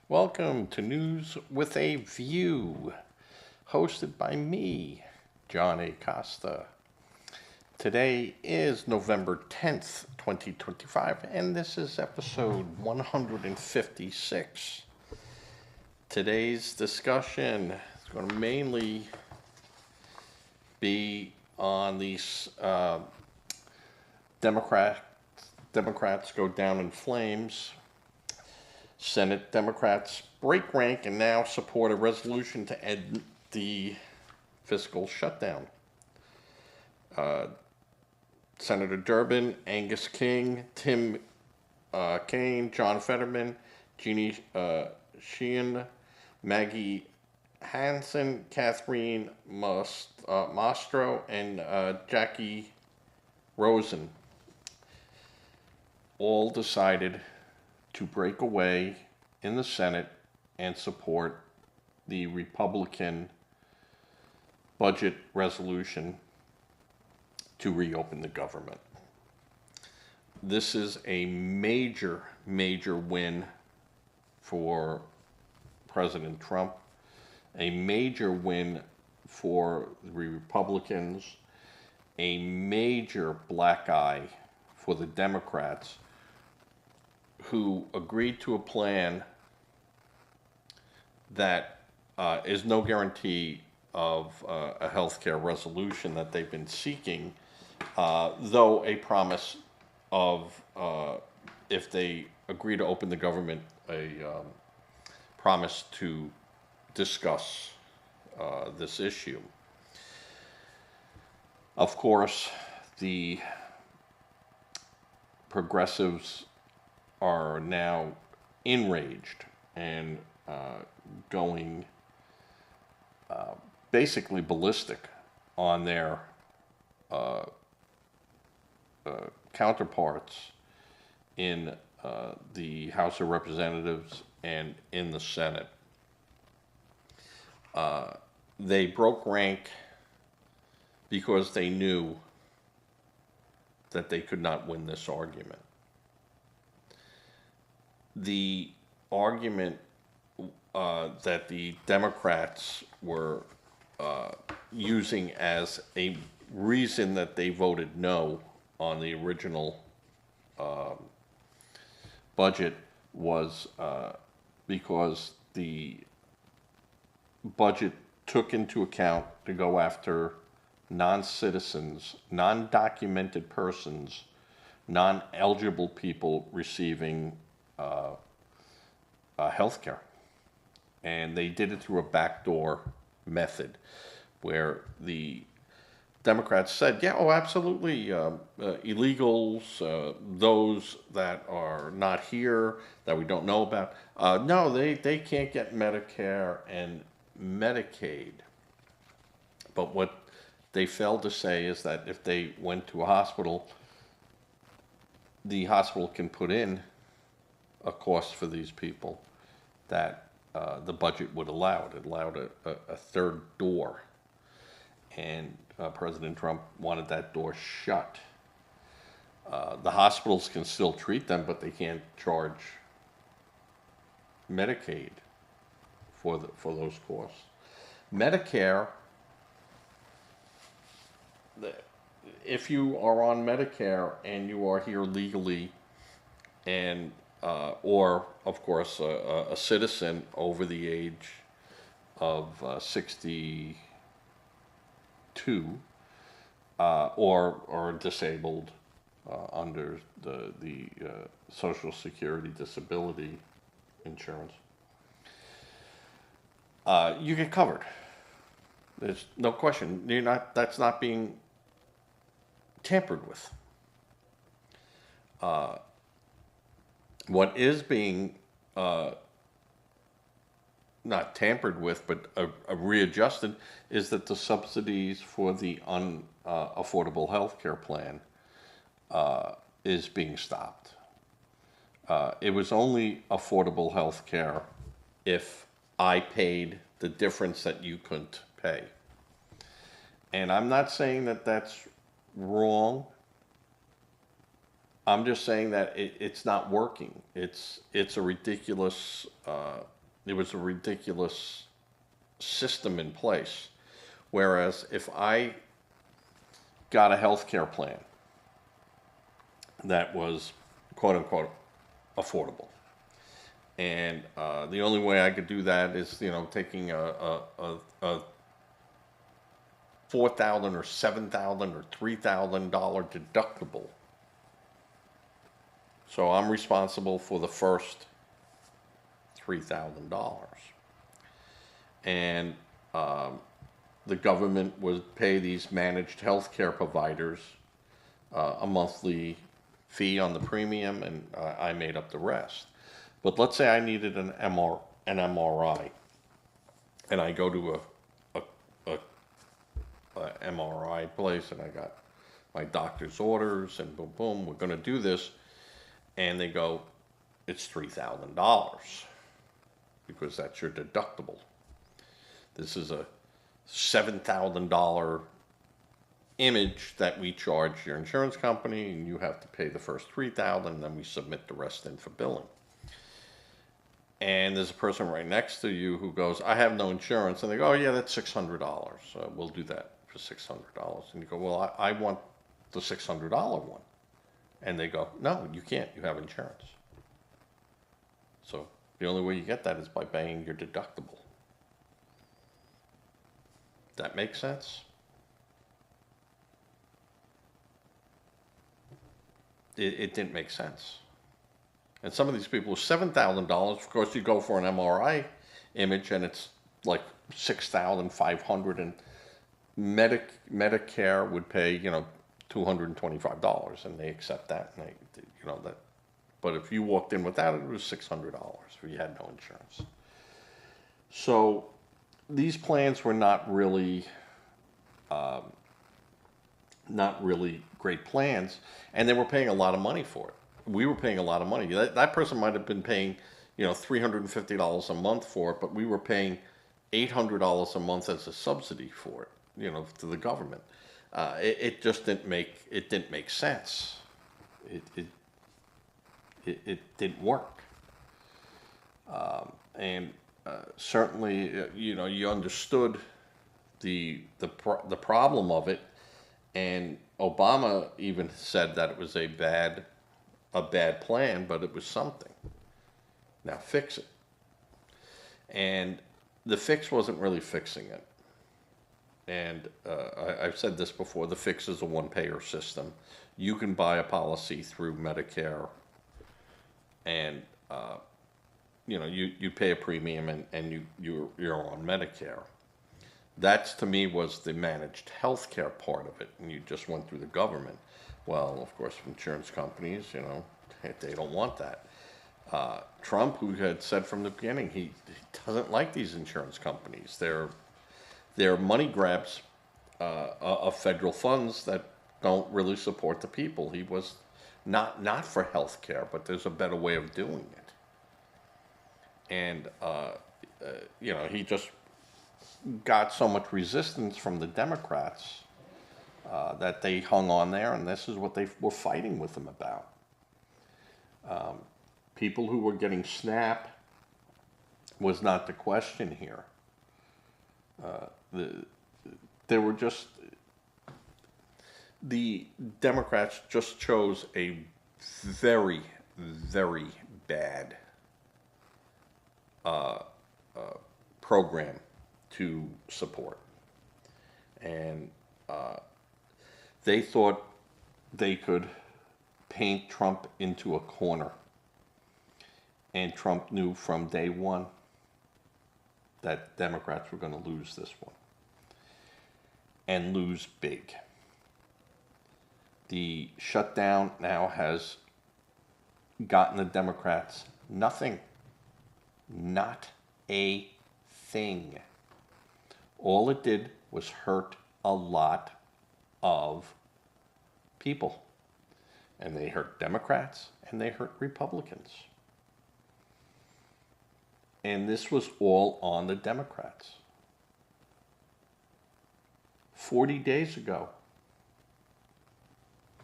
Welcome to News with a View, hosted by me, John A. Costa. Today is November 10th, 2025, and this is episode 156. Today's discussion is going to mainly be on these Democrats go down in flames. Senate Democrats break rank and now support a resolution to end the fiscal shutdown. Senator Durbin, Angus King, Tim Kaine, John Fetterman, Jeannie Sheehan, Maggie Hansen, Catherine Mastro, and Jackie Rosen all decided to break away in the Senate and support the Republican budget resolution to reopen the government. This is a major, major win for President Trump, a major win for the Republicans, a major black eye for the Democrats, who agreed to a plan that is no guarantee of a healthcare resolution that they've been seeking, though a promise of, if they agree to open the government, a promise to discuss this issue. Of course, the progressives are now enraged and going basically ballistic on their counterparts in the House of Representatives and in the Senate. They broke rank because they knew that they could not win this argument. The argument that the Democrats were using as a reason that they voted no on the original budget was because the budget took into account to go after non-citizens, non-documented persons, non-eligible people receiving health care. And they did it through a backdoor method where the Democrats said, yeah, oh, absolutely, illegals, those that are not here, that we don't know about, no, they can't get Medicare and Medicaid. But what they failed to say is that if they went to a hospital, the hospital can put in a cost for these people that the budget would allow. It allowed a third door. And President Trump wanted that door shut. The hospitals can still treat them, but they can't charge Medicaid for those costs. Medicare, if you are on Medicare and you are here legally and or, of course, a citizen over the age of 62, or disabled under the Social Security disability insurance, you get covered. There's no question. That's not being tampered with. What is being not tampered with, but readjusted, is that the subsidies for the unaffordable health care plan is being stopped. It was only affordable health care if I paid the difference that you couldn't pay. And I'm not saying that that's wrong. I'm just saying that it's not working. It's a ridiculous there was a ridiculous system in place. Whereas if I got a health care plan that was quote unquote affordable, and the only way I could do that is, taking a $4,000 or $7,000 or $3,000 deductible. So I'm responsible for the first $3,000, and the government would pay these managed health care providers a monthly fee on the premium, and I made up the rest. But let's say I needed an MRI, and I go to a MRI place, and I got my doctor's orders, and boom, boom, we're going to do this, and they go, it's $3,000 because that's your deductible. This is a $7,000 image that we charge your insurance company, and you have to pay the first $3,000, and then we submit the rest in for billing. And there's a person right next to you who goes, I have no insurance. And they go, oh yeah, that's $600. We'll do that for $600. And you go, well, I want the $600 one. And they go, no, you can't. You have insurance. So the only way you get that is by paying your deductible. That makes sense? It didn't make sense. And some of these people, $7,000, of course, you go for an MRI image and it's like $6,500, and Medicare would pay, $225, and they accept that, and that. But if you walked in without it, it was $600 if you had no insurance. So these plans were not really great plans, and they were paying a lot of money for it. We were paying a lot of money. That person might have been paying, $350 a month for it, but we were paying $800 a month as a subsidy for it, to the government. It just didn't make sense. It didn't work. And certainly, you understood the problem of it, and Obama even said that it was a bad plan, but it was something. Now fix it. And the fix wasn't really fixing it. And I've said this before, the fix is a one-payer system. You can buy a policy through Medicare, and you pay a premium, and you're on Medicare. That, to me, was the managed health care part of it, and you just went through the government. Well, of course, insurance companies, they don't want that. Trump, who had said from the beginning he doesn't like these insurance companies. They're money grabs of federal funds that don't really support the people. He was not for health care, but there's a better way of doing it. And, he just got so much resistance from the Democrats that they hung on there, and this is what they were fighting with him about. People who were getting SNAP was not the question here. The Democrats just chose a very, very bad program to support. And they thought they could paint Trump into a corner. And Trump knew from day one that Democrats were going to lose this one. And lose big. The shutdown now has gotten the Democrats nothing. Not a thing. All it did was hurt a lot of people. And they hurt Democrats and they hurt Republicans. And this was all on the Democrats. 40 days ago,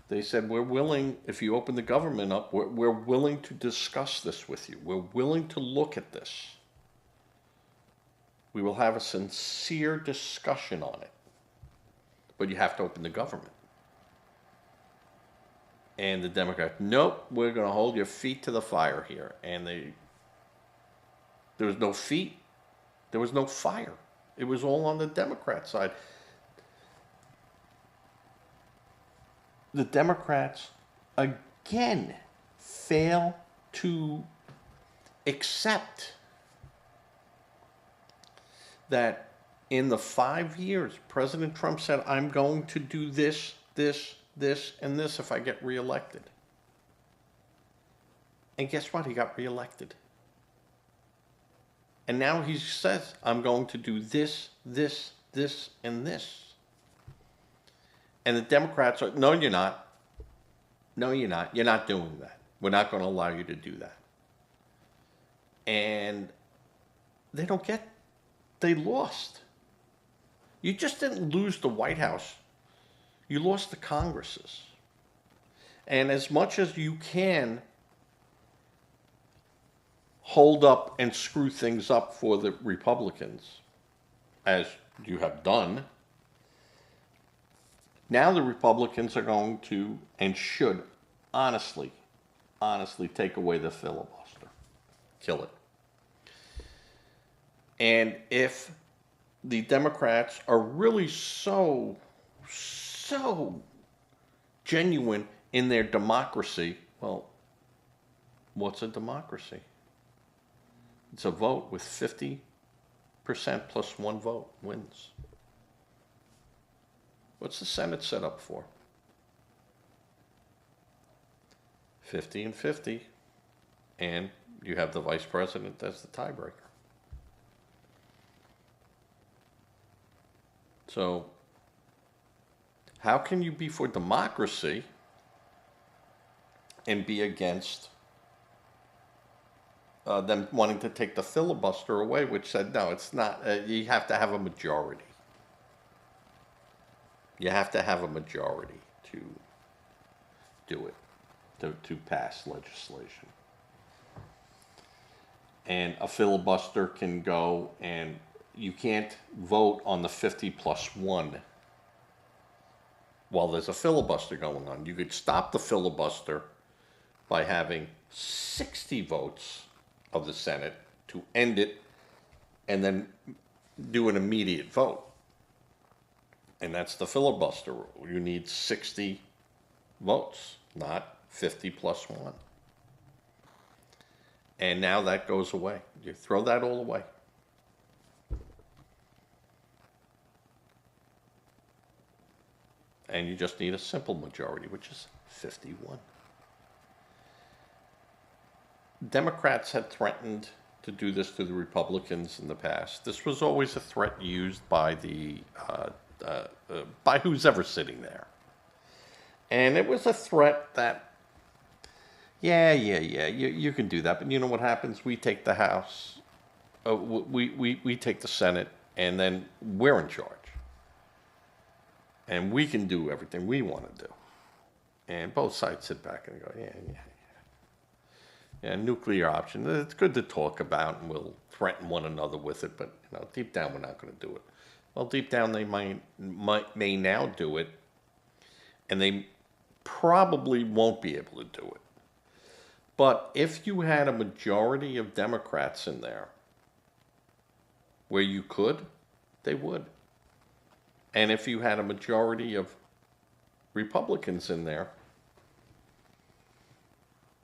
they said, we're willing, if you open the government up, we're willing to discuss this with you. We're willing to look at this. We will have a sincere discussion on it. But you have to open the government. And the Democrats, nope, we're going to hold your feet to the fire here. And there was no feet. There was no fire. It was all on the Democrat side. The Democrats, again, fail to accept that in the 5 years, President Trump said, I'm going to do this, this, this, and this if I get reelected. And guess what? He got reelected. And now he says, I'm going to do this, this, this, and this. And the Democrats are, no, you're not. No, you're not. You're not doing that. We're not going to allow you to do that. And they don't get, they lost. You just didn't lose the White House. You lost the Congresses. And as much as you can hold up and screw things up for the Republicans, as you have done, now the Republicans are going to and should honestly take away the filibuster. Kill it. And if the Democrats are really so genuine in their democracy, well, what's a democracy? It's a vote with 50% plus one vote wins. What's the Senate set up for? 50 and 50, and you have the vice president as the tiebreaker. So, how can you be for democracy and be against them wanting to take the filibuster away, which said, no, it's not, you have to have a majority. You have to have a majority to do it, to pass legislation. And a filibuster can go, and you can't vote on the 50 plus 1 while there's a filibuster going on. You could stop the filibuster by having 60 votes of the Senate to end it and then do an immediate vote. And that's the filibuster rule. You need 60 votes, not 50 plus 1. And now that goes away. You throw that all away. And you just need a simple majority, which is 51. Democrats had threatened to do this to the Republicans in the past. This was always a threat used by by who's ever sitting there. And it was a threat that, you can do that. But you know what happens? We take the House, we take the Senate, and then we're in charge. And we can do everything we want to do. And both sides sit back and go, yeah, nuclear option. It's good to talk about, and we'll threaten one another with it, but deep down we're not going to do it. Well, deep down they may now do it, and they probably won't be able to do it. But if you had a majority of Democrats in there where you could, they would. And if you had a majority of Republicans in there,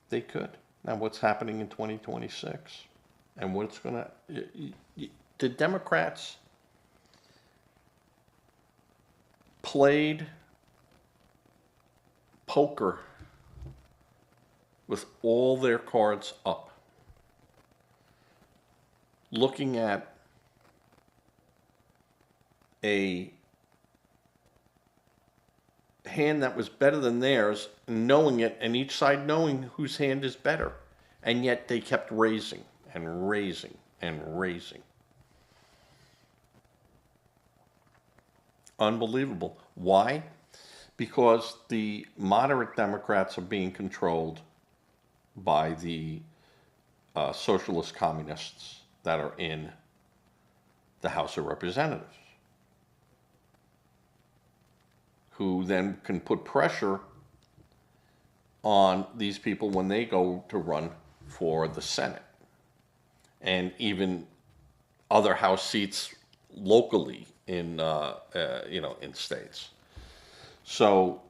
they could. Now, what's happening in 2026? And what's going to... The Democrats played poker with all their cards up, looking at a hand that was better than theirs, knowing it, and each side knowing whose hand is better. And yet they kept raising and raising and raising. Unbelievable. Why? Because the moderate Democrats are being controlled by the socialist communists that are in the House of Representatives, who then can put pressure on these people when they go to run for the Senate and even other House seats locally in in states. So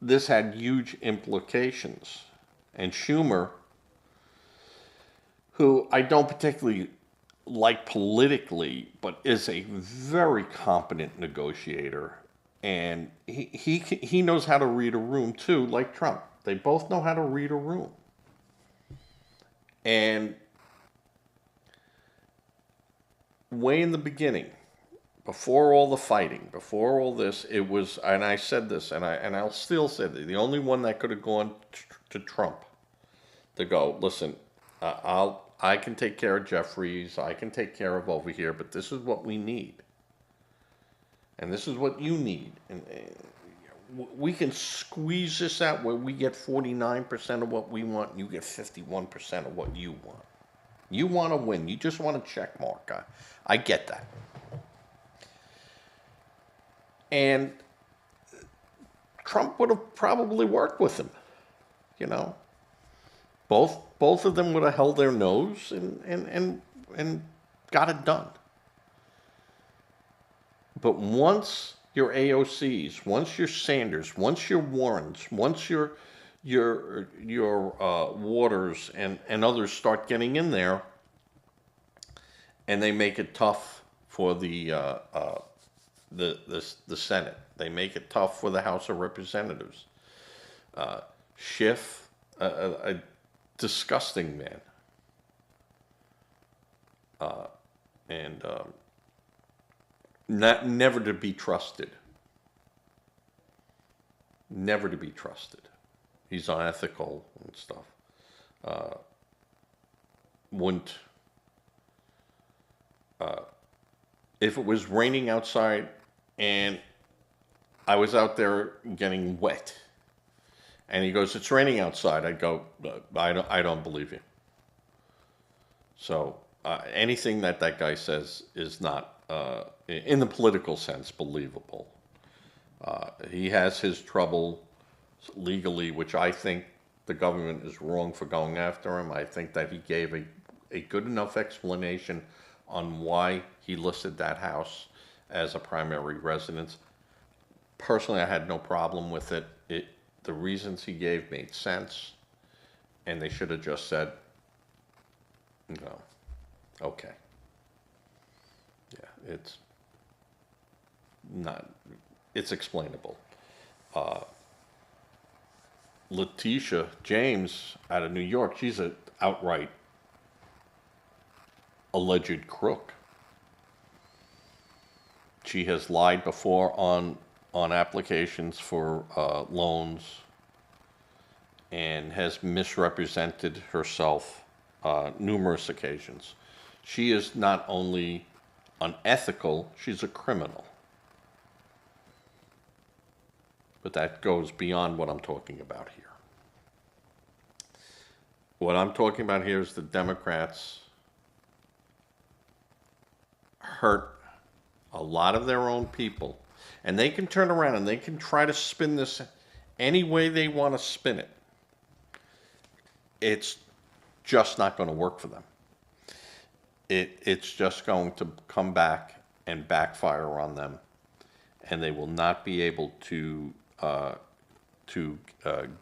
this had huge implications, and Schumer, who I don't particularly like politically, but is a very competent negotiator, and he knows how to read a room too, like Trump. They both know how to read a room. And way in the beginning, before all the fighting, before all this, it was, and I said this, and I'll still say that the only one that could have gone to Trump to go, listen, I can take care of Jeffries, I can take care of over here, but this is what we need, and this is what you need, and we can squeeze this out where we get 49% of what we want, and you get 51% of what you want. You want to win. You just want a check mark. I get that. And Trump would have probably worked with him. You know, both of them would have held their nose and got it done. But once your AOCs, once your Sanders, once your Warrens, once your Waters and others start getting in there, and they make it tough for the Senate. They make it tough for the House of Representatives. Schiff, a disgusting man, and never to be trusted. Never to be trusted. He's unethical and stuff. Wouldn't. If it was raining outside and I was out there getting wet, and he goes, "It's raining outside," I'd go, I don't believe you. So anything that guy says is not, in the political sense, believable. He has his trouble legally, which I think the government is wrong for going after him. I think that he gave a good enough explanation on why he listed that house as a primary residence. Personally, I had no problem with it. The reasons he gave made sense, and they should have just said, no, okay. Yeah, it's explainable. Letitia James out of New York, she's an outright alleged crook. She has lied before on applications for loans and has misrepresented herself numerous occasions. She is not only unethical, she's a criminal. But that goes beyond what I'm talking about here. What I'm talking about here is the Democrats hurt a lot of their own people. And they can turn around and they can try to spin this any way they want to spin it. It's just not going to work for them. It's just going to come back and backfire on them. And they will not be able to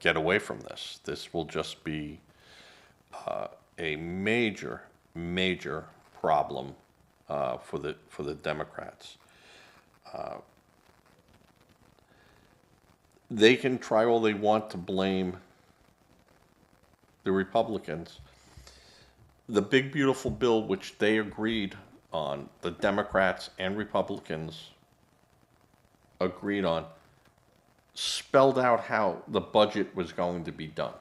get away from this. This will just be a major, major problem for the Democrats. They can try all they want to blame the Republicans. The big beautiful bill, which they agreed on, the Democrats and Republicans agreed on, spelled out how the budget was going to be done.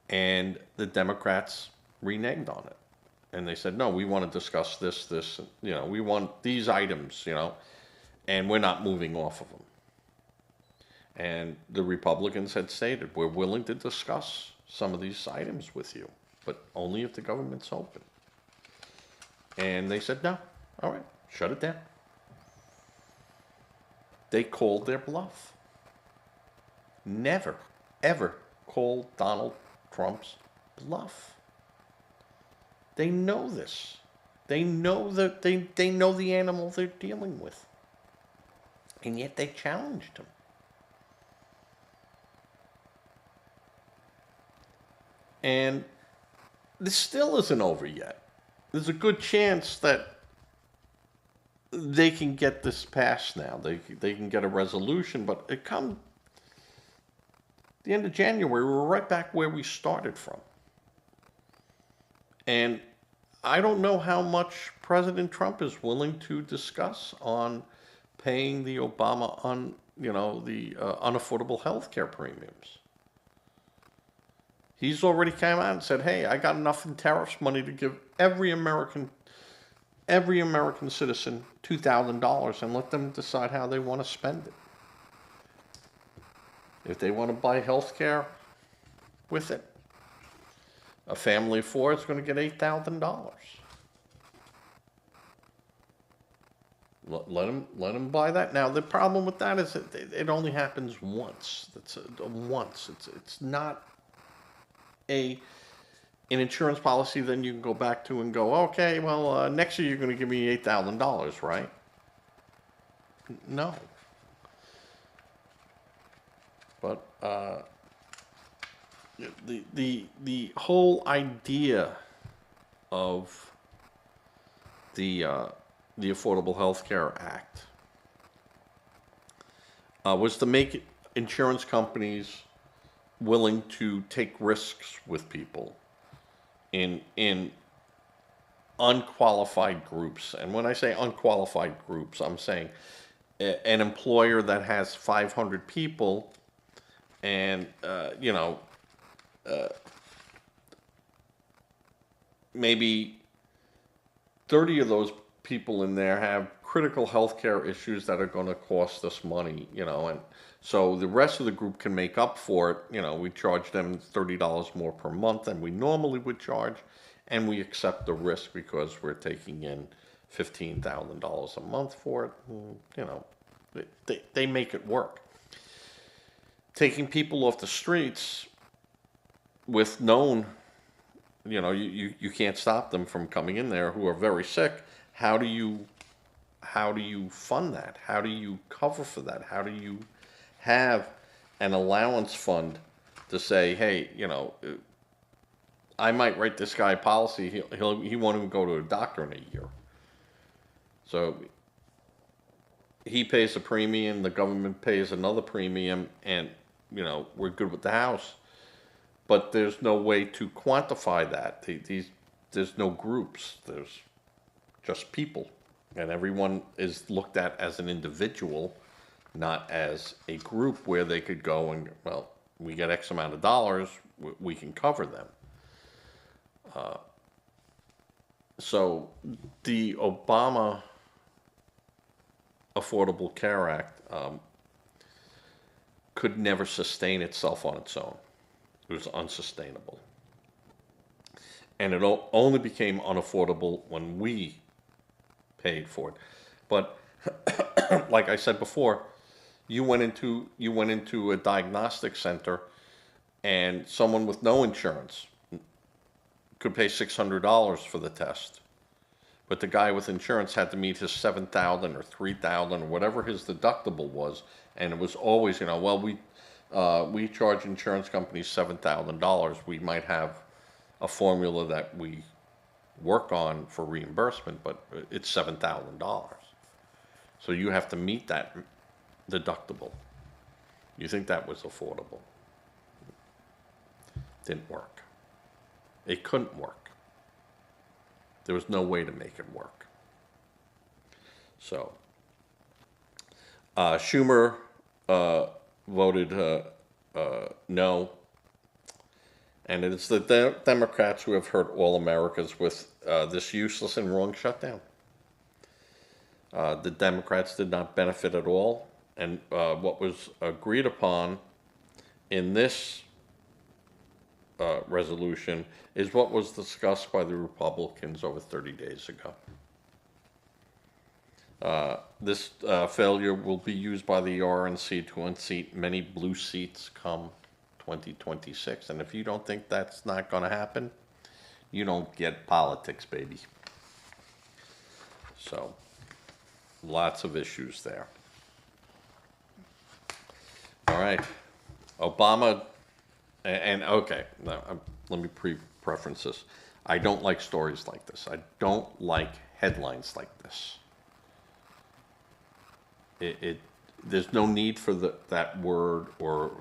And the Democrats reneged on it. And they said, no, we want to discuss this, we want these items, and we're not moving off of them. And the Republicans had stated, we're willing to discuss some of these items with you, but only if the government's open. And they said, no, all right, shut it down. They called their bluff. Never, ever called Donald Trump's bluff. They know this. They know that they know the animal they're dealing with. And yet they challenged him. And this still isn't over yet. There's a good chance that they can get this passed now. They can get a resolution, but it come the end of January, we're right back where we started from. And I don't know how much President Trump is willing to discuss on paying the Obama the unaffordable health care premiums. He's already come out and said, hey, I got enough in tariffs money to give every American citizen $2,000 and let them decide how they want to spend it. If they want to buy health care with it, a family of four is going to get $8,000. Let them buy that. Now the problem with that is that it only happens once. Once. It's not an insurance policy. Then you can go back to and go, okay, well next year you're going to give me $8,000, right? No. But the whole idea of the Affordable Health Care Act was to make insurance companies willing to take risks with people in unqualified groups. And when I say unqualified groups, I'm saying an employer that has 500 people and maybe 30 of those people in there have critical healthcare issues that are going to cost us money, and so the rest of the group can make up for it. We charge them $30 more per month than we normally would charge, and we accept the risk because we're taking in $15,000 a month for it. They make it work. Taking people off the streets with known, you can't stop them from coming in there who are very sick. How do you fund that? How do you cover for that? How do you have an allowance fund to say, hey, I might write this guy a policy. He won't even go to a doctor in a year. So he pays a premium, the government pays another premium, and we're good with the house. But there's no way to quantify that. There's no groups. There's just people, and everyone is looked at as an individual, not as a group where they could go and, well, we get X amount of dollars, we can cover them. So the Obama Affordable Care Act could never sustain itself on its own. It was unsustainable. And it only became unaffordable when we paid for it. But like I said before, you went into a diagnostic center and someone with no insurance could pay $600 for the test. But the guy with insurance had to meet his $7,000 or $3,000 or whatever his deductible was, and it was always, we charge insurance companies $7,000. We might have a formula that we work on for reimbursement, but it's $7,000. So you have to meet that deductible. You think that was affordable? Didn't work. It couldn't work. There was no way to make it work. So Schumer voted no, and it's the Democrats who have hurt all Americans with this useless and wrong shutdown. The Democrats did not benefit at all, and what was agreed upon in this resolution is what was discussed by the Republicans over 30 days ago. This failure will be used by the RNC to unseat many blue seats come 2026. And if you don't think that's not going to happen, you don't get politics, baby. So, lots of issues there. All right. Obama, and okay, now, let me preference this. I don't like stories like this. I don't like headlines like this. There's no need for that word or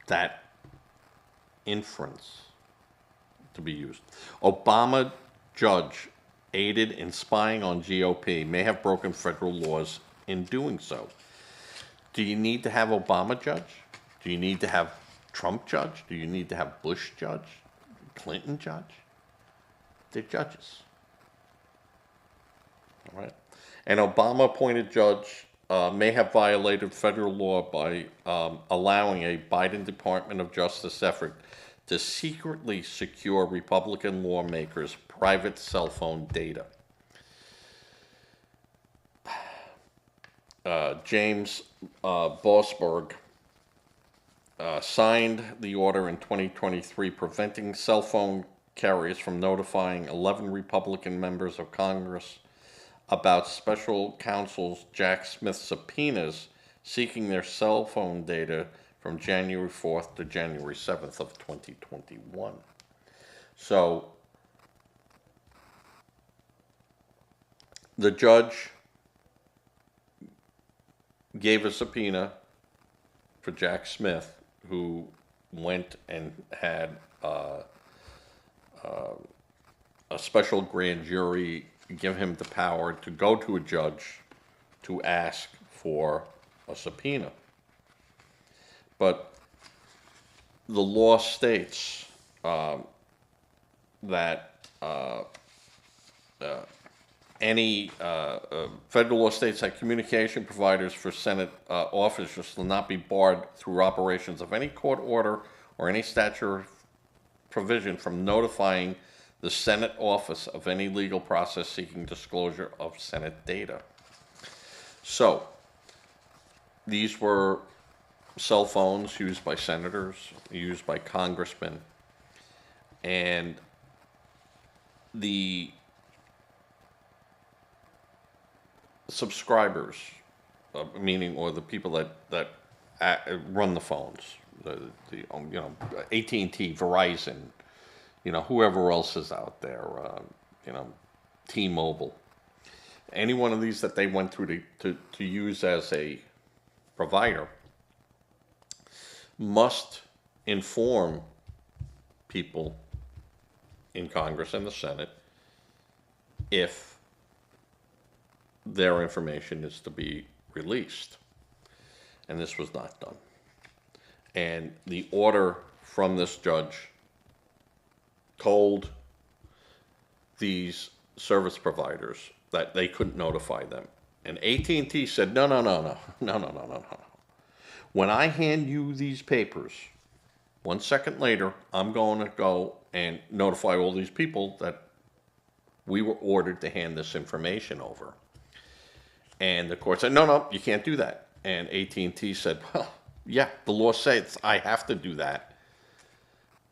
that inference to be used. Obama judge aided in spying on GOP may have broken federal laws in doing so. Do you need to have Obama judge? Do you need to have Trump judge? Do you need to have Bush judge? Clinton judge? They're judges. All right. An Obama appointed judge may have violated federal law by allowing a Biden Department of Justice effort to secretly secure Republican lawmakers' private cell phone data. James Boasberg signed the order in 2023 preventing cell phone carriers from notifying 11 Republican members of Congress about special counsel's Jack Smith subpoenas seeking their cell phone data from January 4th to January 7th of 2021. So the judge gave a subpoena for Jack Smith, who went and had a special grand jury give him the power to go to a judge to ask for a subpoena. But the law states that any federal law states that communication providers for Senate officers will not be barred through operations of any court order or any statute provision from notifying the Senate office of any legal process seeking disclosure of Senate data. So, these were cell phones used by senators, used by congressmen, and the subscribers, meaning, or the people that run the phones, AT&T, Verizon, whoever else is out there, T-Mobile, any one of these that they went through to use as a provider must inform people in Congress and the Senate if their information is to be released. And this was not done. And the order from this judge told these service providers that they couldn't notify them. And AT&T said, no. When I hand you these papers, 1 second later, I'm going to go and notify all these people that we were ordered to hand this information over. And the court said, no, you can't do that. And AT&T said, well, yeah, the law says I have to do that.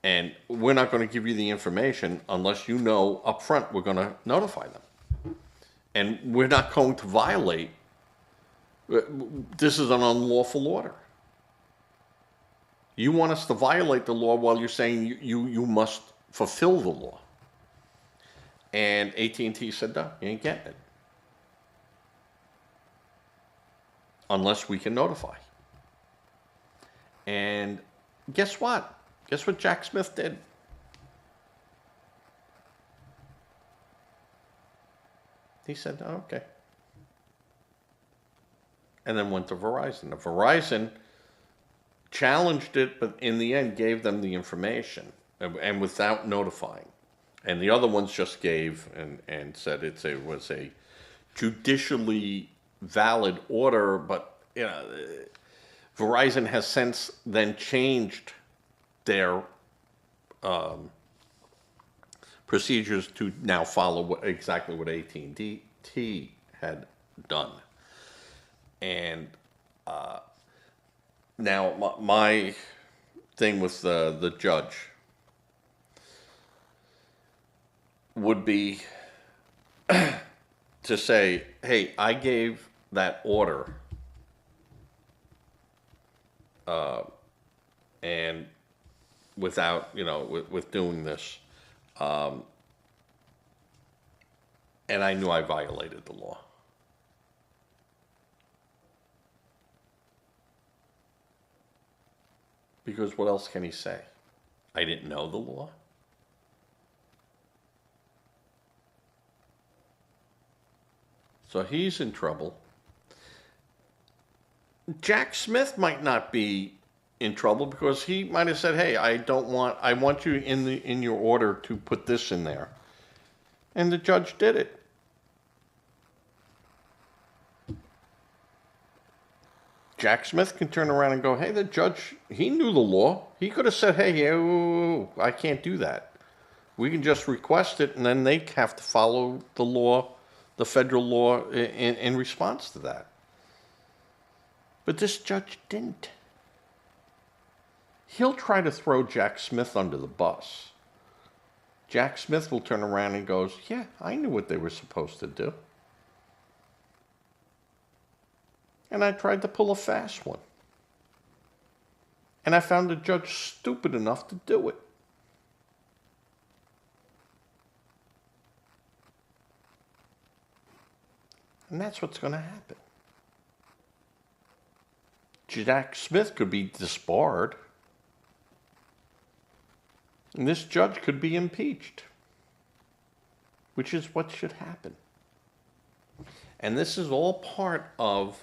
And we're not going to give you the information unless you know up front we're going to notify them. And we're not going to violate. This is an unlawful order. You want us to violate the law while you're saying you must fulfill the law. And AT&T said, no, you ain't getting it. Unless we can notify. And guess what? Guess what Jack Smith did? He said, oh, okay. And then went to Verizon. Now, Verizon challenged it, but in the end gave them the information and without notifying. And the other ones just gave and said it was a judicially valid order, but Verizon has since then changed their procedures to now follow exactly what AT&T had done. And now my thing with the judge would be to say, hey, I gave that order, and without, with doing this, and I knew I violated the law. Because what else can he say? I didn't know the law? So he's in trouble. Jack Smith might not be in trouble because he might have said, hey, I want you in your order to put this in there. And the judge did it. Jack Smith can turn around and go, hey, the judge, he knew the law. He could have said, hey, I can't do that. We can just request it, and then they have to follow the law, the federal law, in response to that. But this judge didn't. He'll try to throw Jack Smith under the bus. Jack Smith will turn around and goes, yeah, I knew what they were supposed to do. And I tried to pull a fast one. And I found the judge stupid enough to do it. And that's what's going to happen. Jack Smith could be disbarred. And this judge could be impeached. Which is what should happen. And this is all part of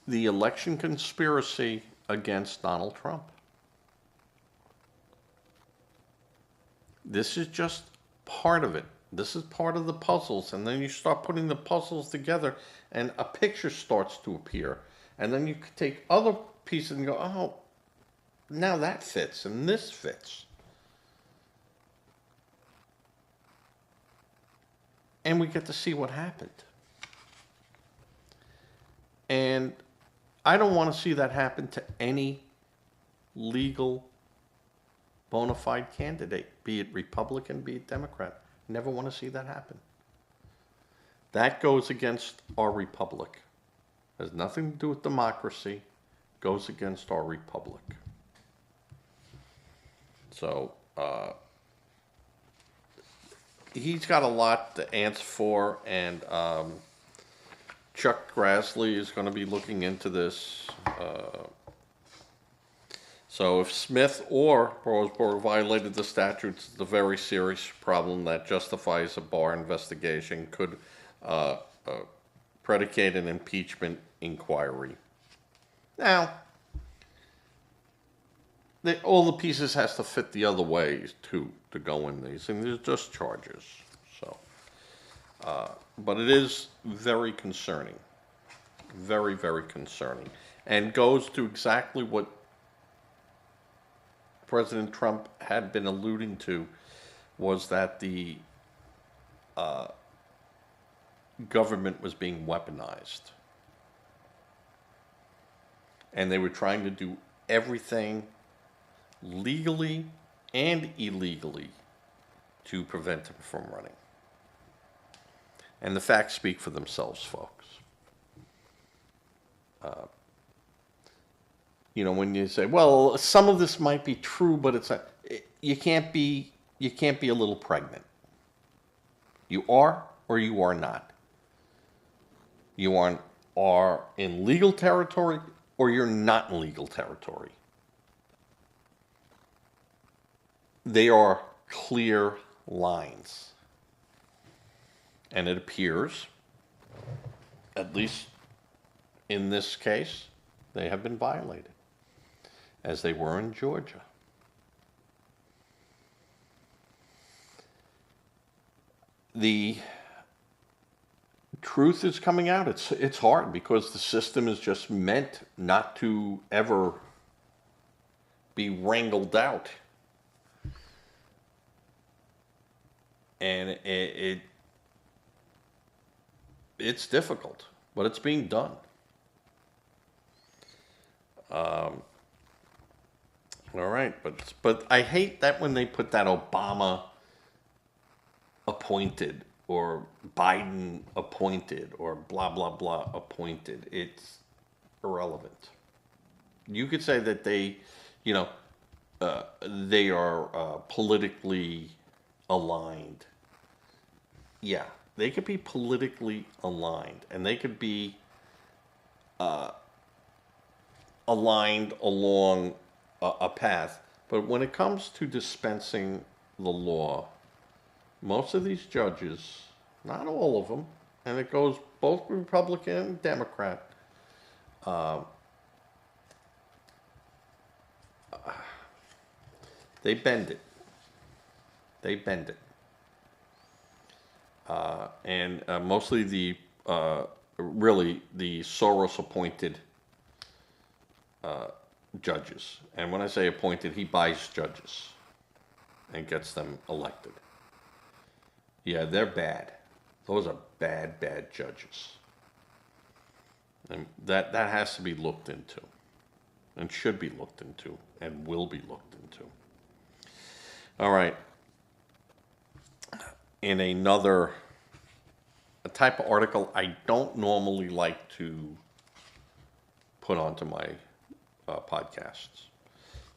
the election conspiracy against Donald Trump. This is just part of it. This is part of the puzzles. And then you start putting the puzzles together and a picture starts to appear. And then you could take other pieces and go, oh, now that fits and this fits. And we get to see what happened. And I don't want to see that happen to any legal, bona fide candidate, be it Republican, be it Democrat. Never want to see that happen. That goes against our republic. Has nothing to do with democracy. Goes against our republic. So, he's got a lot to answer for, and Chuck Grassley is going to be looking into this. So if Smith or Roseborough violated the statutes, it's a very serious problem that justifies a Barr investigation, could predicate an impeachment inquiry. Now, all the pieces has to fit the other ways to go in these, and they're just charges. So, but it is very concerning, very, very concerning, and goes to exactly what President Trump had been alluding to, was that the government was being weaponized. And they were trying to do everything legally and illegally to prevent him from running. And the facts speak for themselves, folks. When you say, well, some of this might be true, but it's not, you can't be a little pregnant. You are or you are not. You are in legal territory or you're not in legal territory. They are clear lines. And it appears, at least in this case, they have been violated, as they were in Georgia. The truth is coming out. It's hard because the system is just meant not to ever be wrangled out. And it's difficult, but it's being done. All right, but I hate that when they put that Obama appointed or Biden appointed or blah blah blah appointed. It's irrelevant. You could say that you know, they are politically aligned. Yeah, they could be politically aligned, and they could be aligned along a path. But when it comes to dispensing the law, most of these judges, not all of them, and it goes both Republican and Democrat, they bend it. They bend it. And mostly really the Soros appointed judges. And when I say appointed, he buys judges and gets them elected. Yeah, they're bad. Those are bad, bad judges. And that has to be looked into, and should be looked into, and will be looked into. All right. In a type of article I don't normally like to put onto my podcasts,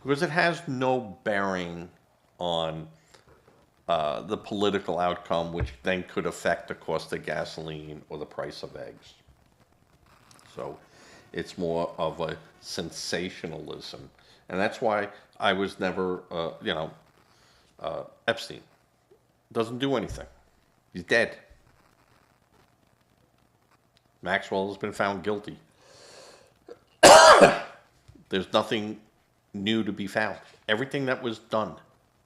because it has no bearing on the political outcome, which then could affect the cost of gasoline or the price of eggs. So it's more of a sensationalism. And that's why I was never, Epstein doesn't do anything. He's dead. Maxwell has been found guilty. There's nothing new to be found. Everything that was done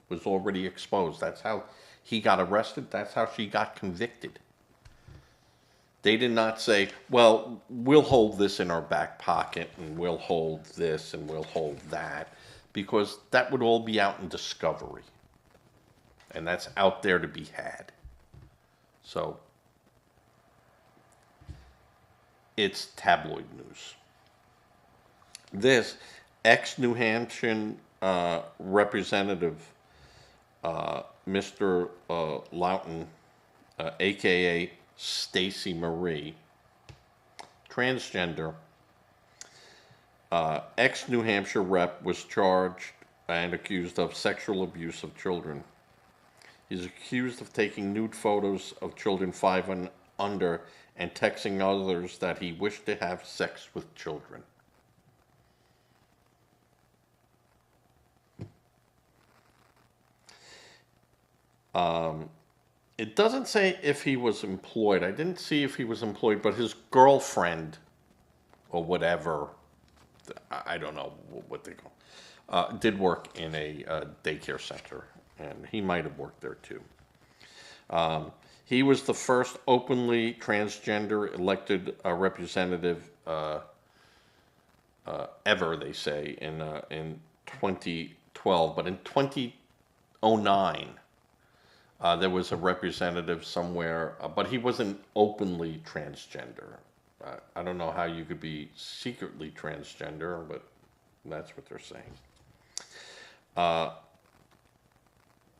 was already exposed. That's how he got arrested. That's how she got convicted. They did not say, well, we'll hold this in our back pocket, and we'll hold this, and we'll hold that, because that would all be out in discovery. And that's out there to be had. So it's tabloid news. This ex-New Hampshire representative, Mr. Loughton, a.k.a. Stacey Marie, transgender, ex-New Hampshire rep, was charged and accused of sexual abuse of children. He's accused of taking nude photos of children 5 and under and texting others that he wished to have sex with children. It doesn't say if he was employed. I didn't see if he was employed, but his girlfriend, or whatever, I don't know what they call, did work in a daycare center, and he might have worked there too. He was the first openly transgender elected representative ever, they say, in 2012. But in 2009, there was a representative somewhere, but he wasn't openly transgender. I don't know how you could be secretly transgender, but that's what they're saying.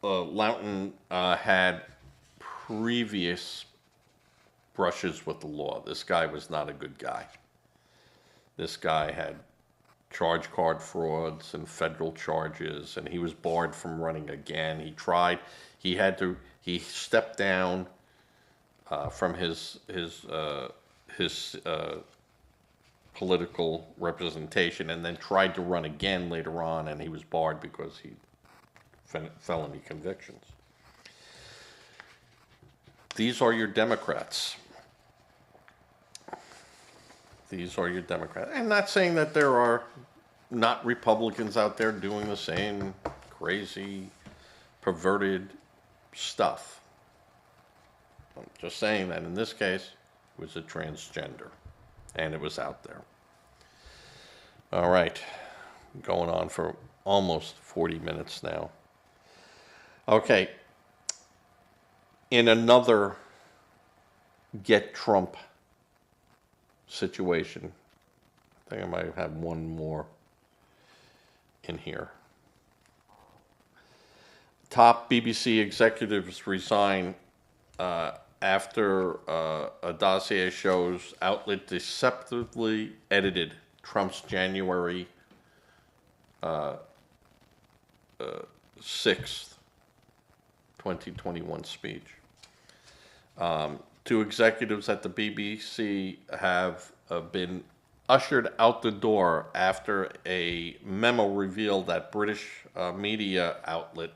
Loughton had previous brushes with the law. This guy was not a good guy. This guy had charge card frauds and federal charges, and he was barred from running again. He tried. He stepped down from his political representation, and then tried to run again later on, and he was barred because he felony convictions. These are your Democrats. These are your Democrats. I'm not saying that there are not Republicans out there doing the same crazy, perverted stuff. I'm just saying that in this case, it was a transgender, and it was out there. All right. going on for almost 40 minutes now. Okay. In another get Trump situation, I think I might have one more in here. Top BBC executives resign after a dossier shows outlet deceptively edited Trump's January 6th, 2021 speech. Two executives at the BBC have been ushered out the door after a memo revealed that British media outlet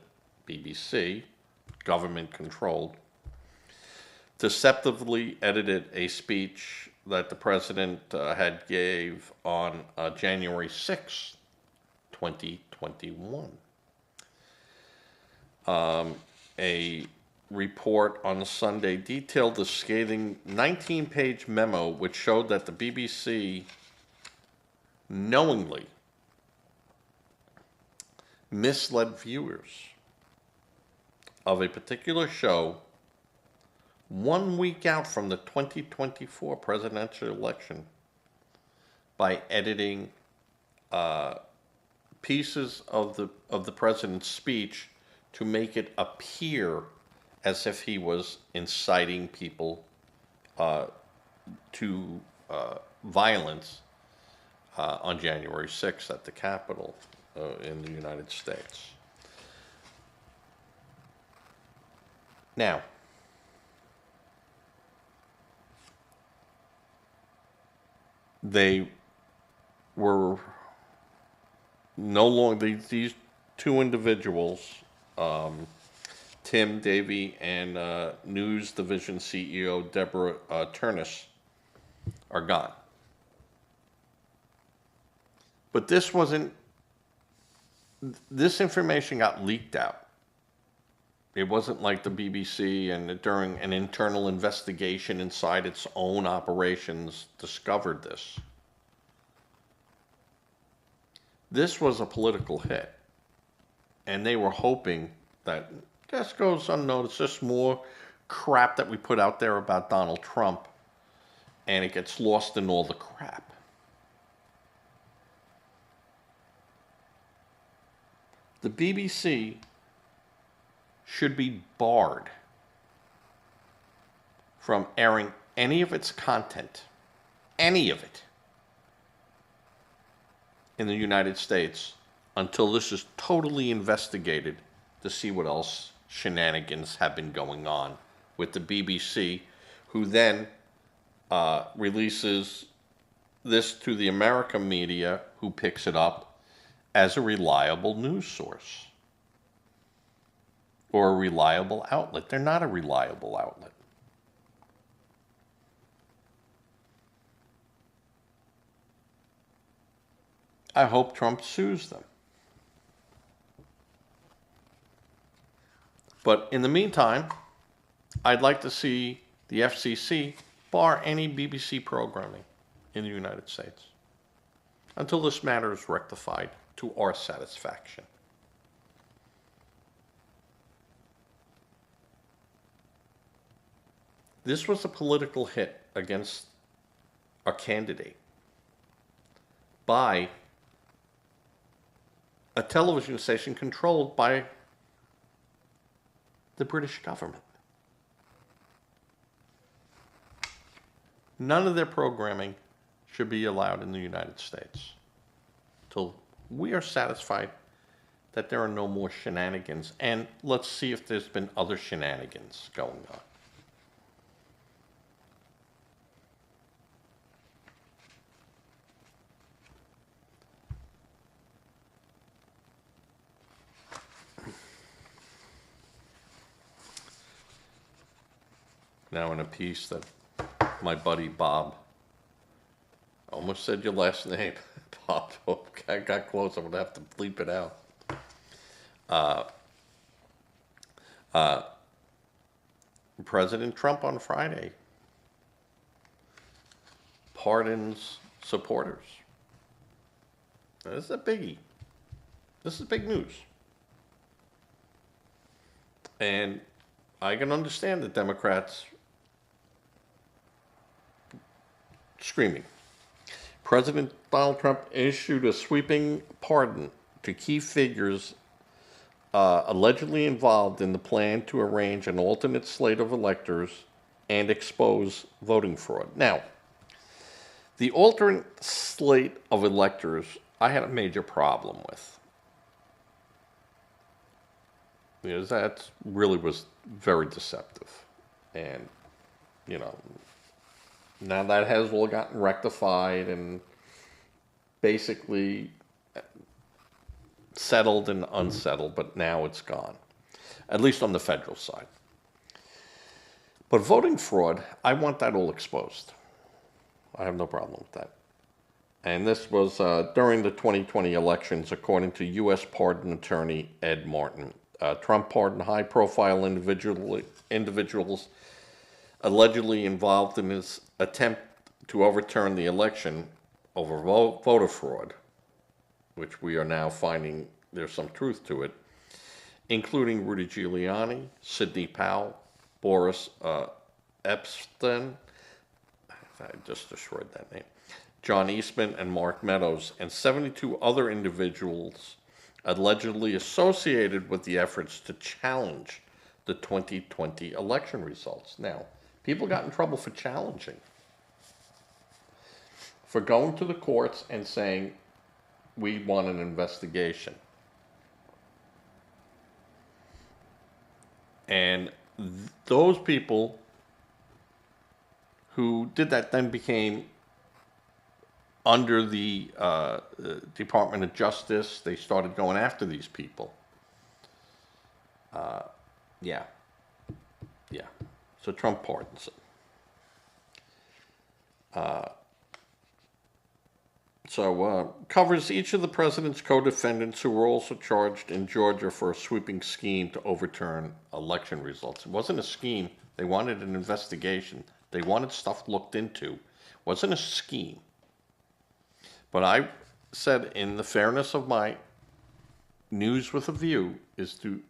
BBC, government controlled, deceptively edited a speech that the president had gave on January 6, 2021. A report on Sunday detailed the scathing 19-page memo which showed that the BBC knowingly misled viewers of a particular show 1 week out from the 2024 presidential election by editing pieces of the president's speech to make it appear as if he was inciting people to violence on January 6th at the Capitol in the United States. Now, they were no longer, these two individuals, Tim Davie and News Division CEO Deborah Turnus, are gone. But this information got leaked out. It wasn't like the BBC and during an internal investigation inside its own operations discovered this. This was a political hit. And they were hoping that this goes unnoticed, just more crap that we put out there about Donald Trump, and it gets lost in all the crap. The BBC should be barred from airing any of its content, any of it, in the United States until this is totally investigated to see what else shenanigans have been going on with the BBC, who then releases this to the American media, who picks it up as a reliable news source or a reliable outlet. They're not a reliable outlet. I hope Trump sues them. But in the meantime, I'd like to see the FCC bar any BBC programming in the United States until this matter is rectified to our satisfaction. This was a political hit against a candidate by a television station controlled by the British government. None of their programming should be allowed in the United States till we are satisfied that there are no more shenanigans. And let's see if there's been other shenanigans going on. Now in a piece that my buddy Bob, I almost said your last name, Bob, I got close, I'm going to have to bleep it out. President Trump on Friday pardons supporters. This is a biggie. This is big news. And I can understand the Democrats screaming. President Donald Trump issued a sweeping pardon to key figures allegedly involved in the plan to arrange an alternate slate of electors and expose voting fraud. Now, the alternate slate of electors, I had a major problem with. Because that really was very deceptive. And, you know, now that has all gotten rectified and basically settled and unsettled, but now it's gone, at least on the federal side. But voting fraud, I want that all exposed. I have no problem with that. And this was during the 2020 elections, according to U.S. pardon attorney Ed Martin. Trump pardoned high-profile individuals allegedly involved in his attempt to overturn the election over voter fraud, which we are now finding there's some truth to it, including Rudy Giuliani, Sidney Powell, Boris Epshteyn, I just destroyed that name, John Eastman, and Mark Meadows, and 72 other individuals allegedly associated with the efforts to challenge the 2020 election results. Now, people got in trouble for challenging, for going to the courts and saying, we want an investigation. And those people who did that then became under the Department of Justice. They started going after these people. Yeah. So Trump pardons it. Covers each of the president's co-defendants who were also charged in Georgia for a sweeping scheme to overturn election results. It wasn't a scheme. They wanted an investigation. They wanted stuff looked into. It wasn't a scheme. But I said, in the fairness of my news with a view, is to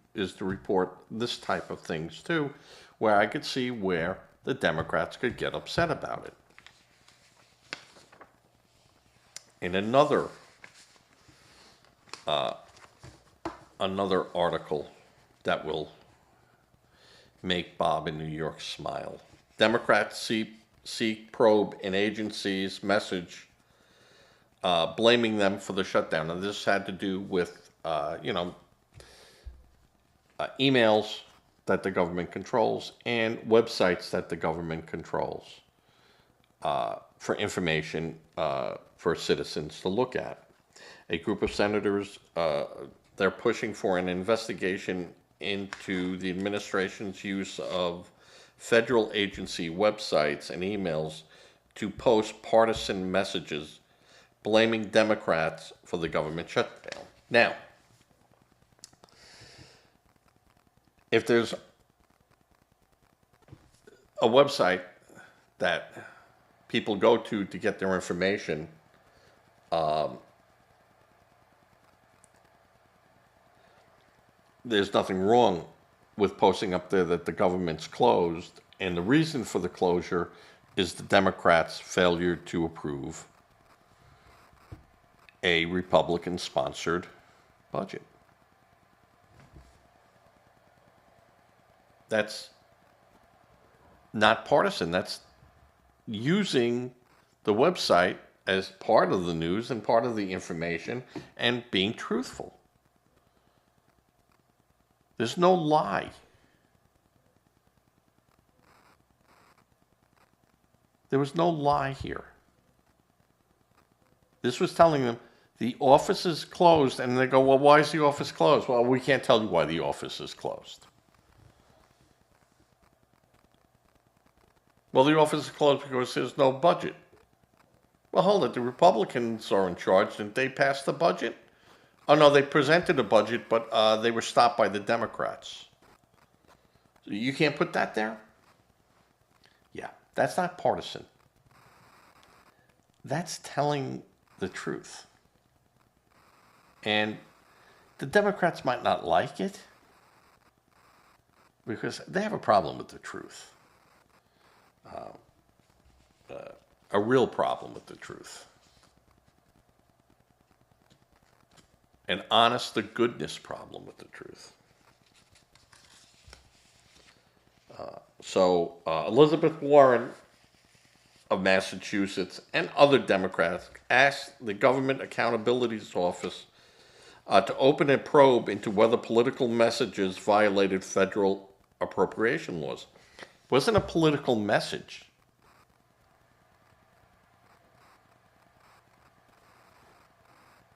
report this type of things too, where I could see where the Democrats could get upset about it. In another article that will make Bob in New York smile, Democrats seek probe in agencies' message blaming them for the shutdown. And this had to do with, emails that the government controls and websites that the government controls for information for citizens to look at. A group of senators, they're pushing for an investigation into the administration's use of federal agency websites and emails to post partisan messages blaming Democrats for the government shutdown. Now, if there's a website that people go to get their information, there's nothing wrong with posting up there that the government's closed, and the reason for the closure is the Democrats' failure to approve a Republican-sponsored budget. That's not partisan. That's using the website as part of the news and part of the information and being truthful. There's no lie. There was no lie here. This was telling them the office is closed, and they go, well, why is the office closed? Well, we can't tell you why the office is closed. Well, the office is closed because there's no budget. Well, hold it. The Republicans are in charge. Didn't they pass the budget? Oh, no, they presented a budget, but they were stopped by the Democrats. So you can't put that there? Yeah, that's not partisan. That's telling the truth. And The Democrats might not like it because they have a problem with the truth. A real problem with the truth. An honest to goodness problem with the truth. So Elizabeth Warren of Massachusetts and other Democrats asked the Government Accountability Office to open a probe into whether political messages violated federal appropriation laws. It wasn't a political message.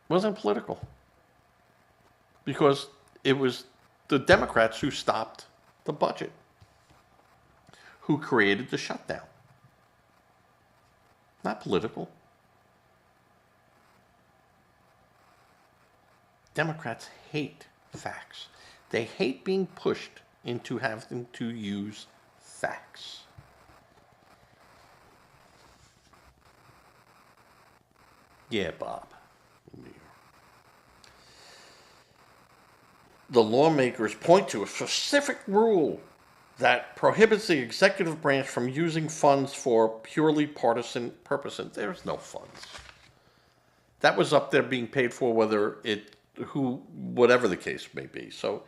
It wasn't political. Because it was the Democrats who stopped the budget, who created the shutdown. Not political. Democrats hate facts. They hate being pushed into having to use facts. Yeah, Bob. The lawmakers point to a specific rule that prohibits the executive branch from using funds for purely partisan purposes. There's no funds. That was up there being paid for whatever the case may be. So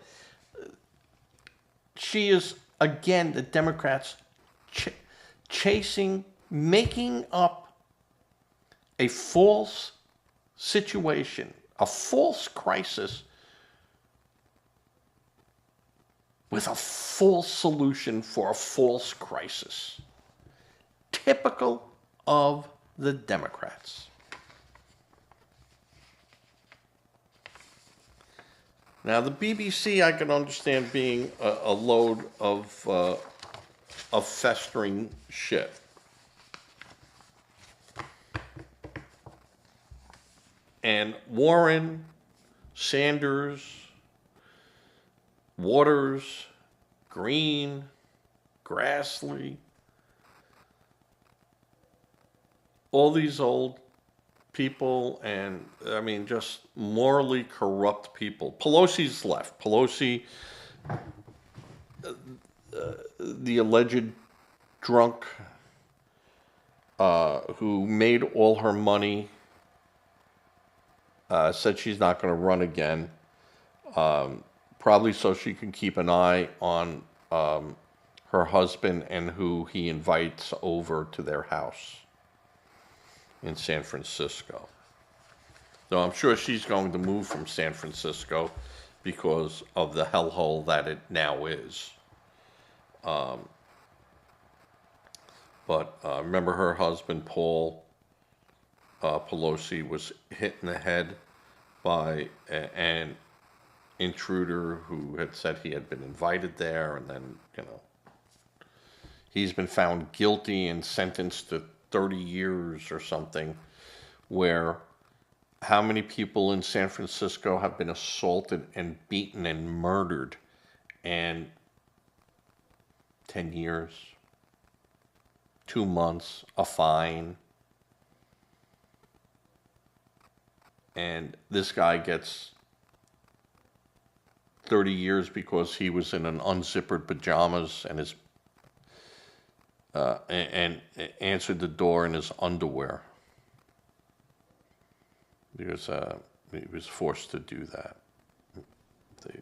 she is, again, the Democrats making up a false situation, a false crisis with a false solution for a false crisis. Typical of the Democrats. Now, the BBC, I can understand being a load of festering shit. And Warren, Sanders, Waters, Green, Grassley, all these old people, and I mean, just morally corrupt people. Pelosi's left. Pelosi, the alleged drunk who made all her money, said she's not going to run again. Probably so she can keep an eye on her husband and who he invites over to their house in San Francisco. Though I'm sure she's going to move from San Francisco because of the hellhole that it now is. But remember her husband, Paul Pelosi, was hit in the head by an intruder who had said he had been invited there, and then, he's been found guilty and sentenced to 30 years or something, where how many people in San Francisco have been assaulted and beaten and murdered, and 10 years, 2 months, a fine, and this guy gets 30 years because he was in an unzippered pajamas and and answered the door in his underwear because he was forced to do that.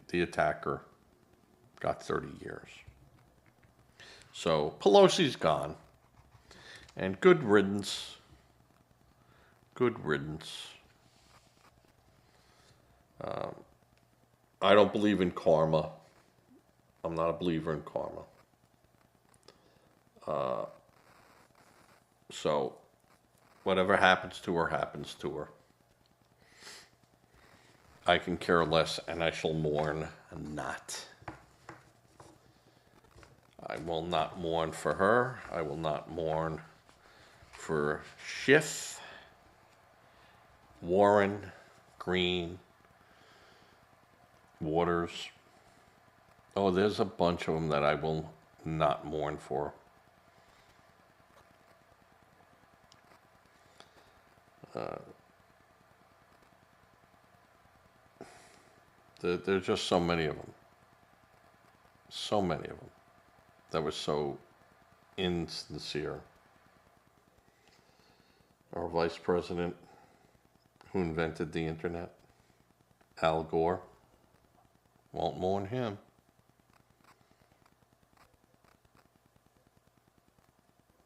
The attacker got 30 years. So Pelosi's gone, and good riddance. Good riddance. I don't believe in karma. I'm not a believer in karma. So whatever happens to her, happens to her. I can care less, and I shall mourn not. I will not mourn for her. I will not mourn for Schiff, Warren, Green, Waters. Oh, there's a bunch of them that I will not mourn for. There's just so many of them. So many of them that were so insincere. Our vice president who invented the internet, Al Gore, won't mourn him.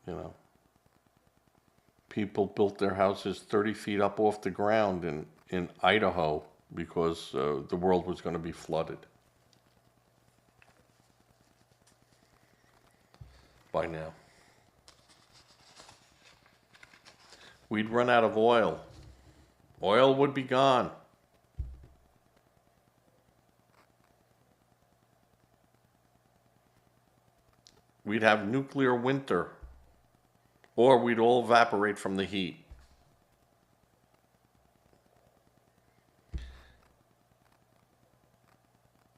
You know, people built their houses 30 feet up off the ground in Idaho because the world was going to be flooded by now. We'd run out of oil. Oil would be gone. We'd have nuclear winter, or we'd all evaporate from the heat.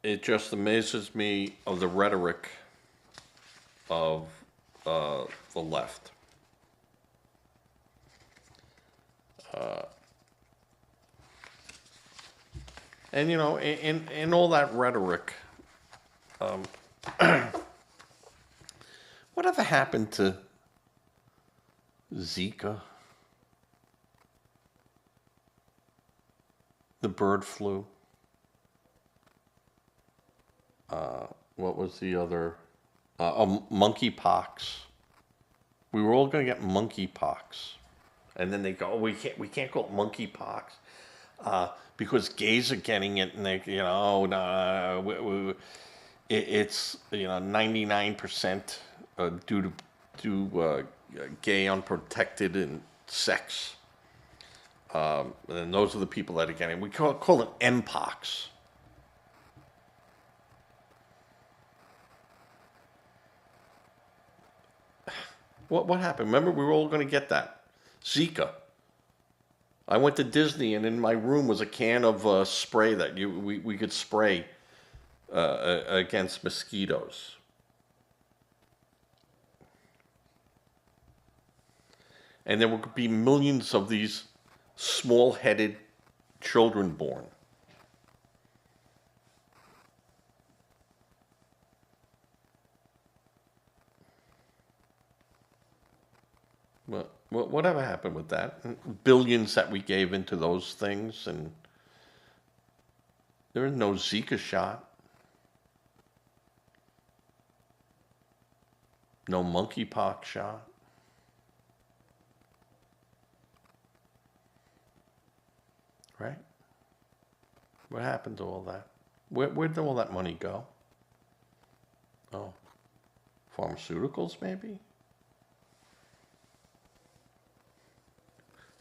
It just amazes me of the rhetoric of the left. And you know, in all that rhetoric, whatever happened to Zika, the bird flu? What was the other? Monkeypox. We were all going to get monkeypox, and then they go, oh, we can't call it monkeypox because gays are getting it, and they, you know, no, it's 99% due to gay unprotected and sex, and those are the people that are getting it. We call it mpox. What happened? Remember, we were all going to get that. Zika. I went to Disney, and in my room was a can of spray that we could spray against mosquitoes. And there would be millions of these small-headed children born. Whatever happened with that? Billions that we gave into those things, and there is no Zika shot, no monkeypox shot. Right? What happened to all that? Where'd all that money go? Oh, pharmaceuticals maybe?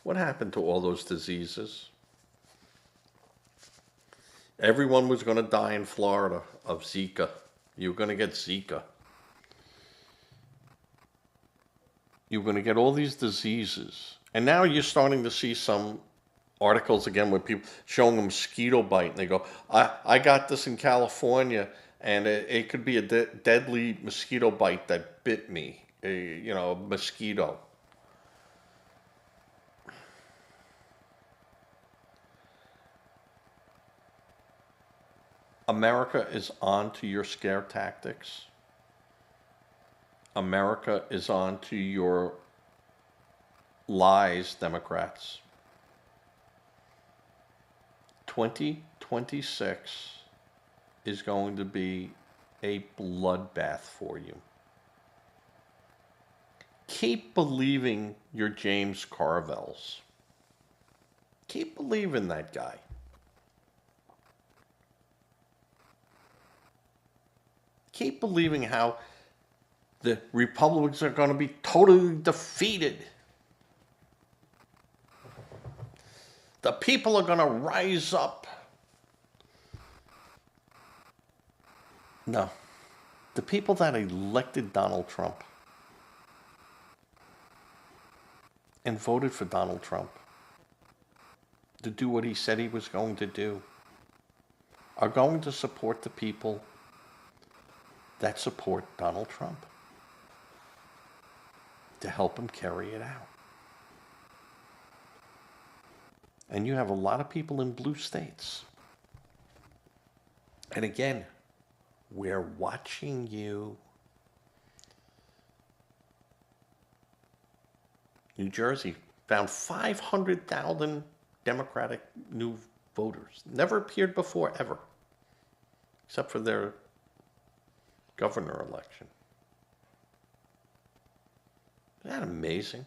What happened to all those diseases? Everyone was going to die in Florida of Zika. You were going to get Zika. You were going to get all these diseases. And now you're starting to see some articles again where people showing a mosquito bite, and they go, I got this in California, and it could be a deadly mosquito bite that bit me, a mosquito. America is on to your scare tactics. America is on to your lies, Democrats. 2026 is going to be a bloodbath for you. Keep believing your James Carvels. Keep believing that guy. Keep believing how the Republicans are going to be totally defeated. The people are going to rise up. No. The people that elected Donald Trump and voted for Donald Trump to do what he said he was going to do are going to support the people that support Donald Trump to help him carry it out. And you have a lot of people in blue states And again, we're watching you. New Jersey found 500,000 Democratic new voters. Never appeared before, ever, except for their governor election. Isn't that amazing?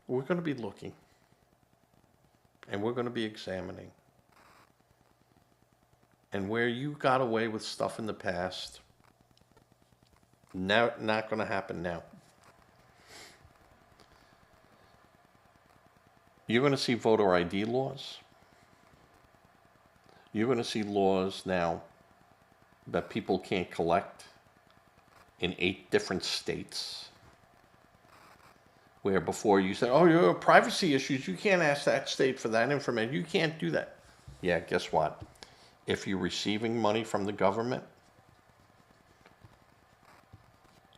We're going to be looking, and we're going to be examining. And where you got away with stuff in the past, now not going to happen now. You're going to see voter ID laws. You're going to see laws now that people can't collect in 8 different states. Where before you said, oh, you have privacy issues, you can't ask that state for that information. You can't do that. Yeah, guess what? If you're receiving money from the government,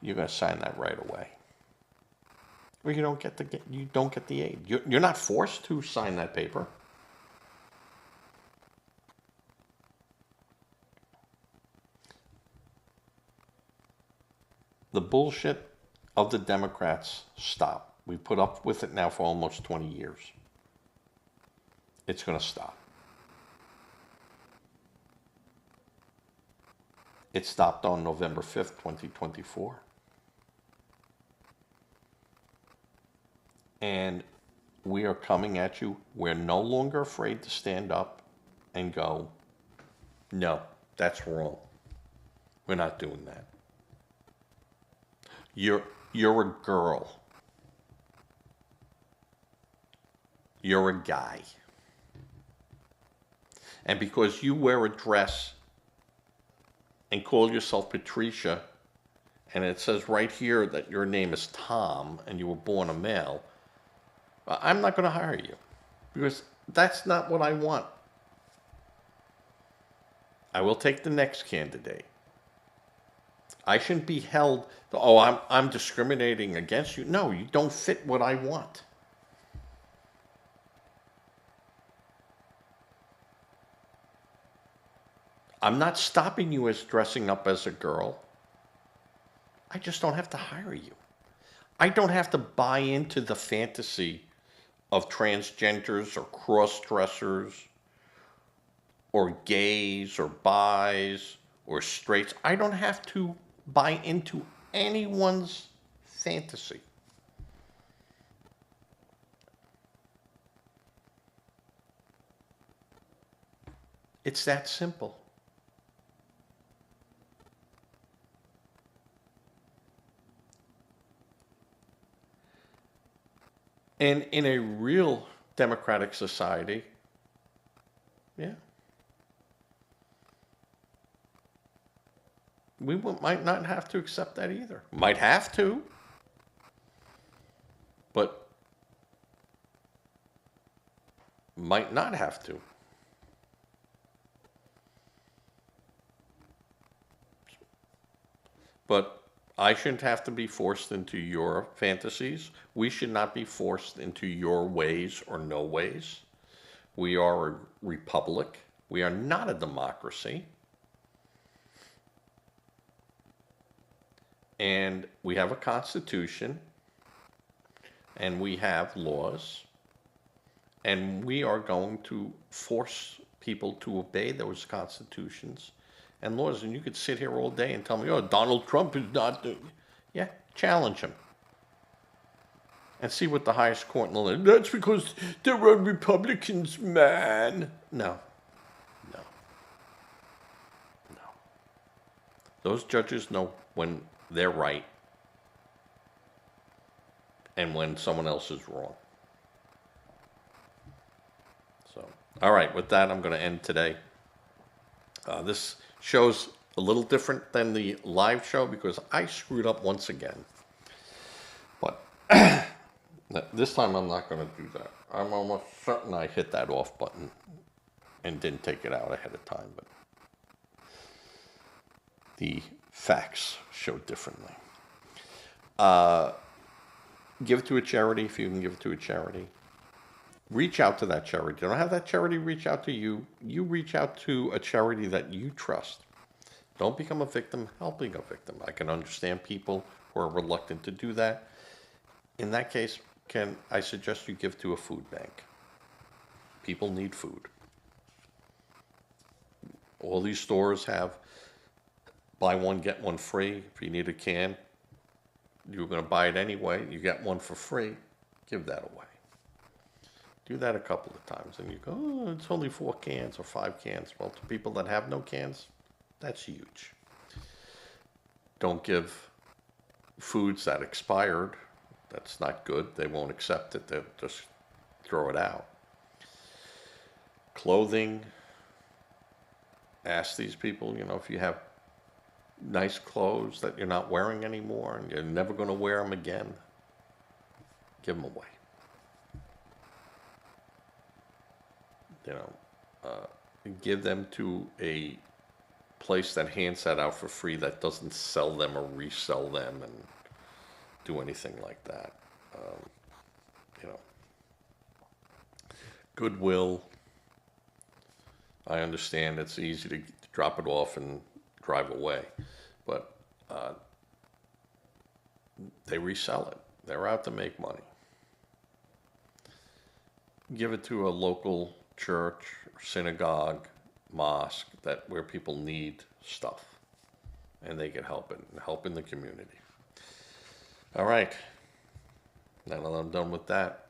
you're going to sign that right away. Or you don't get the aid. You're not forced to sign that paper. The bullshit of the Democrats stop. We've put up with it now for almost 20 years. It's going to stop. It stopped on November 5th, 2024. And we are coming at you. We're no longer afraid to stand up and go, no, that's wrong. We're not doing that. You're a girl. You're a guy. And because you wear a dress and call yourself Patricia, and it says right here that your name is Tom and you were born a male, I'm not going to hire you because that's not what I want. I will take the next candidate. I shouldn't be held, oh, I'm discriminating against you. No, you don't fit what I want. I'm not stopping you as dressing up as a girl. I just don't have to hire you. I don't have to buy into the fantasy of transgenders or cross-dressers or gays or bis or straights. I don't have to buy into anyone's fantasy. It's that simple. And in a real democratic society, yeah, we might not have to accept that either. Might have to, but might not have to. But I shouldn't have to be forced into your fantasies. We should not be forced into your ways or no ways. We are a republic. We are not a democracy. And we have a constitution. And we have laws. And we are going to force people to obey those constitutions and laws. And you could sit here all day and tell me, oh, Donald Trump is not doing. Yeah, challenge him. And see what the highest court in the land. That's because there are Republicans, man. No. Those judges know when they're right and when someone else is wrong. So, all right, with that, I'm going to end today. This show's a little different than the live show because I screwed up once again. But this time I'm not going to do that. I'm almost certain I hit that off button and didn't take it out ahead of time. But the facts show differently. Give it to a charity if you can give it to a charity. Reach out to that charity. Don't have that charity reach out to you. You reach out to a charity that you trust. Don't become a victim helping a victim. I can understand people who are reluctant to do that. In that case, can I suggest you give to a food bank? People need food. All these stores have buy one, get one free. If you need a can, you're going to buy it anyway. You get one for free. Give that away. Do that a couple of times, and you go, oh, it's only 4 cans or 5 cans. Well, to people that have no cans, that's huge. Don't give foods that expired. That's not good. They won't accept it. They'll just throw it out. Clothing. Ask these people, if you have nice clothes that you're not wearing anymore and you're never going to wear them again, give them away. Give them to a place that hands that out for free, that doesn't sell them or resell them and do anything like that. Goodwill. I understand it's easy to drop it off and drive away, but they resell it. They're out to make money. Give it to a local church, synagogue, mosque, where people need stuff, and they can help in the community. All right. Now that I'm done with that,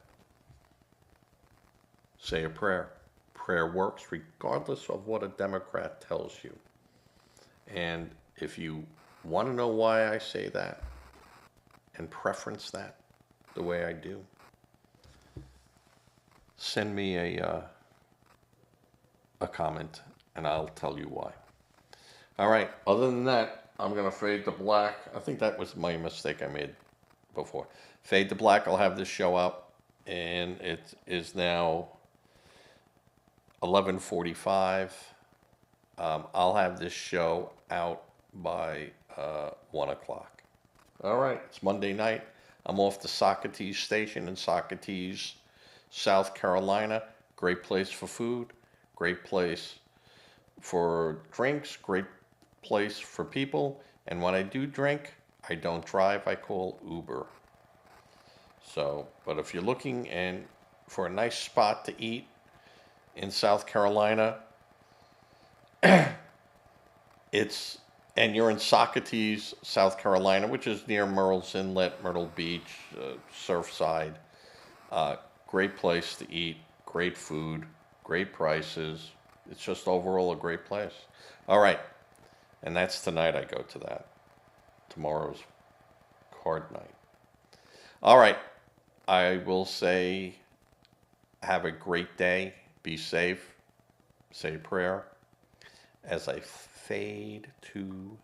say a prayer. Prayer works regardless of what a Democrat tells you. And if you want to know why I say that and preference that the way I do, send me a comment and I'll tell you why. All right, other than that, I'm going to fade to black. I think that was my mistake I made before. Fade to black, I'll have this show up, and it is now 11:45. I'll have this show out by 1 o'clock. All right, it's Monday night. I'm off to Socrates Station in Socrates, South Carolina. Great place for food, great place for drinks, great place for people. And when I do drink, I don't drive, I call Uber. So, but if you're looking for a nice spot to eat in South Carolina, and you're in Socrates, South Carolina, which is near Murrells Inlet, Myrtle Beach, Surfside. Great place to eat, great food, great prices. It's just overall a great place. All right, and that's tonight. I go to that. Tomorrow's card night. All right, I will say have a great day. Be safe. Say a prayer as I fade to